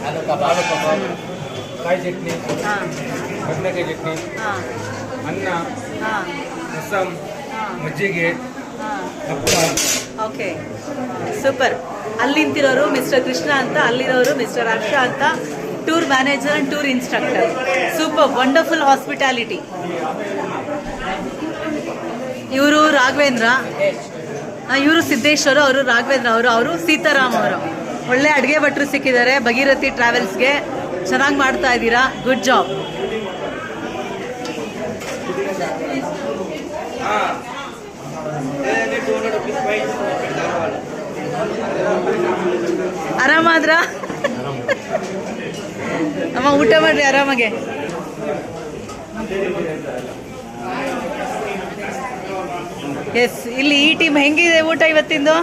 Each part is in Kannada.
ಆಲೂ ಕಬಾಬ್, ಕಾಯಿ ಚಟ್ನಿ, ಬದನೆಕಾಯಿ ಚಟ್ನಿ, ಅನ್ನ, ರಸಂ, ಮಜ್ಜಿಗೆ, ಹಪ್ಪಳ. Okay, super. ಅಲ್ಲಿ ನಿಂತಿರೋರು ಮಿಸ್ಟರ್ ಕೃಷ್ಣ ಅಂತ, ಅಲ್ಲಿರೋರು ಮಿಸ್ಟರ್ ಹರ್ಷ ಅಂತ, tour manager and tour instructor. Super, wonderful hospitality. ಇವರು ರಾಘವೇಂದ್ರ, ಇವರು ಸಿದ್ದೇಶ್ವರು, ಅವರು ರಾಘವೇಂದ್ರ ಅವರು ಸೀತಾರಾಮ್ ಅವರು. ಒಳ್ಳೆ ಅಡುಗೆ ಭಟ್ರು ಸಿಕ್ಕಿದ್ದಾರೆ ಭಗೀರಥಿ ಟ್ರಾವೆಲ್ಸ್ಗೆ. ಚೆನ್ನಾಗಿ ಮಾಡ್ತಾ ಇದ್ದೀರಾ, ಗುಡ್ ಜಾಬ್. ಆರಾಮಾದ್ರ ಅಮ್ಮ? ಊಟ ಮಾಡ್ರಿ ಆರಾಮಾಗೆ. ಎಸ್, ಇಲ್ಲಿ ಈ ಟೀಮ್ ಹೆಂಗಿದೆ ಊಟ ಇವತ್ತಿಂದು?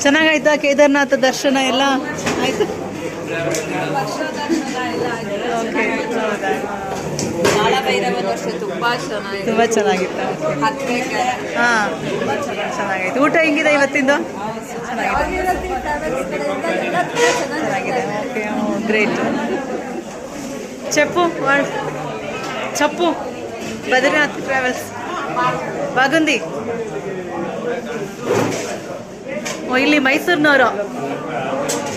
ಚೆನ್ನಾಗಾಯ್ತಾ? ಕೇದಾರ್ನಾಥ ದರ್ಶನ ಎಲ್ಲ ಆಯ್ತು? ತುಂಬಾ ಚೆನ್ನಾಗಿತ್ತು. ಹಾಂ, ಚೆನ್ನಾಗಿತ್ತು. ಊಟ ಹೆಂಗಿದೆ ಇವತ್ತಿಂದು? ಚೆನ್ನಾಗಿದೆ. Okay, great. ಚಪ್ಪು ಬದ್ರಿನಾಥ್ ಟ್ರಾವೆಲ್ಸ್ ಬಾಗುಂದಿ. ಇಲ್ಲಿ ಮೈಸೂರಿನವರು,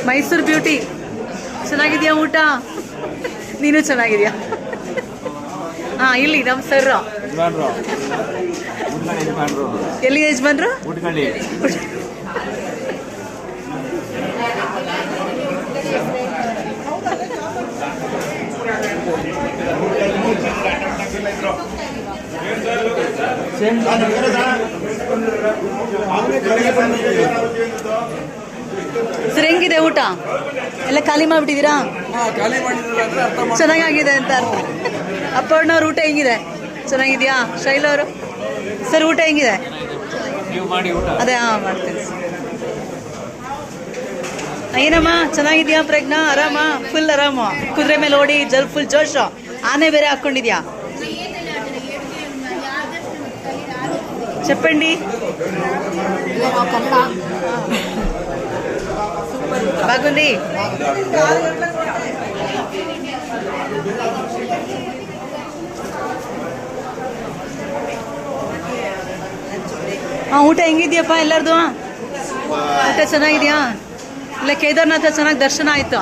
ಮೈಸೂರು ಬ್ಯೂಟಿ. ಚೆನ್ನಾಗಿದೆಯಾ ಊಟ? ನೀನು ಚೆನ್ನಾಗಿದೆಯಾ? ಹಾಂ, ಇಲ್ಲಿ ನಮ್ಮ ಸರ್. ಎಲ್ಲಿ ಯಜಮಾನ್ರು? ಸರ್, ಹೆಂಗಿದೆ ಊಟ? ಎಲ್ಲ ಖಾಲಿ ಮಾಡಿಬಿಟ್ಟಿದ್ದೀರಾ? ಚೆನ್ನಾಗಾಗಿದೆ ಅಂತ ಅರ್ಥ. ಅಪ್ಪಣ್ಣವ್ರ ಊಟ ಹೆಂಗಿದೆ? ಚೆನ್ನಾಗಿದೆಯಾ? ಶೈಲ ಅವರು ಸರ್ ಊಟ ಹೆಂಗಿದೆ? ಅದೇ, ಹಾಂ ಮಾಡ್ತೀನಿ. ಏನಮ್ಮ ಚೆನ್ನಾಗಿದ್ಯಾ? ಪ್ರಜ್ಞಾ ಆರಾಮ? ಫುಲ್ ಆರಾಮ? ಕುದುರೆ ಮೇಲೆ ಓಡಿ ಫುಲ್ ಜೋಶ್. ಆನೆ ಬೇರೆ ಹಾಕ್ಕೊಂಡಿದ್ಯಾ? ಚಪ್ಪಂಡಿ ಬಾಗುಂದಿ. ಹಾಂ, ಊಟ ಹೆಂಗಿದ್ಯಪ್ಪ ಎಲ್ಲರದು? ಊಟ ಚೆನ್ನಾಗಿದೆಯಾ? ಇಲ್ಲ ಕೇದಾರ್ನಾಥ ಚೆನ್ನಾಗಿ ದರ್ಶನ ಆಯಿತು.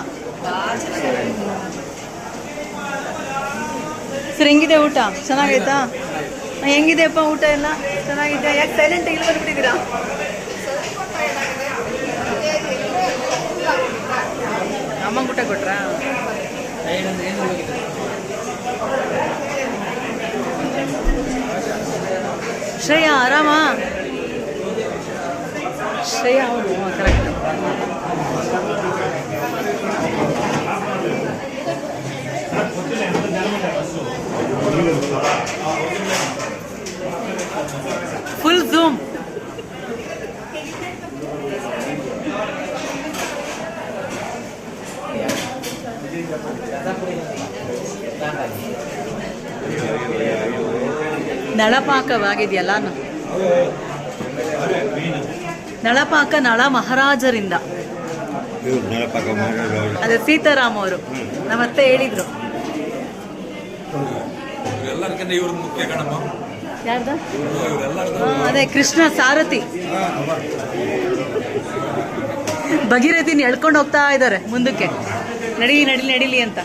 ಸರ್, ಹೆಂಗಿದೆ ಊಟ? ಚೆನ್ನಾಗೈತಾ? ಹೆಂಗಿದೆಯಪ್ಪ ಊಟ ಎಲ್ಲ? ಚೆನ್ನಾಗಿದೆ. ಯಾಕೆ ಸೈಲೆಂಟ್ ಇಲ್ಲಿ ಬಂದ್ಬಿಟ್ಟಿದ್ದೀರಾ? ಅಮ್ಮಂಗೆ ಊಟ ಕೊಟ್ರಾ? ಶ್ರೇಯಾ ಆರಾಮ? ಶ್ರೇಯಾ ಅವರು ಕರೆಕ್ಟ್. Full zoom. ನಳಪಾಕವಾಗಿದೆಯಲ್ಲ, ನಳಪಾಕ ನಳ ಮಹಾರಾಜರಿಂದ. ಅದೇ ಸೀತಾರಾಮ್ ಅವರು ನಮ್ಮತ್ತೆ ಹೇಳಿದ್ರು. ಯಾರ್ದ? ಅದೇ ಕೃಷ್ಣ ಸಾರಥಿ. ಭಗೀರಥಿನ ಎಳ್ಕೊಂಡು ಹೋಗ್ತಾ ಇದ್ದಾರೆ ಮುಂದಕ್ಕೆ, ನಡೀಲಿ ಅಂತ.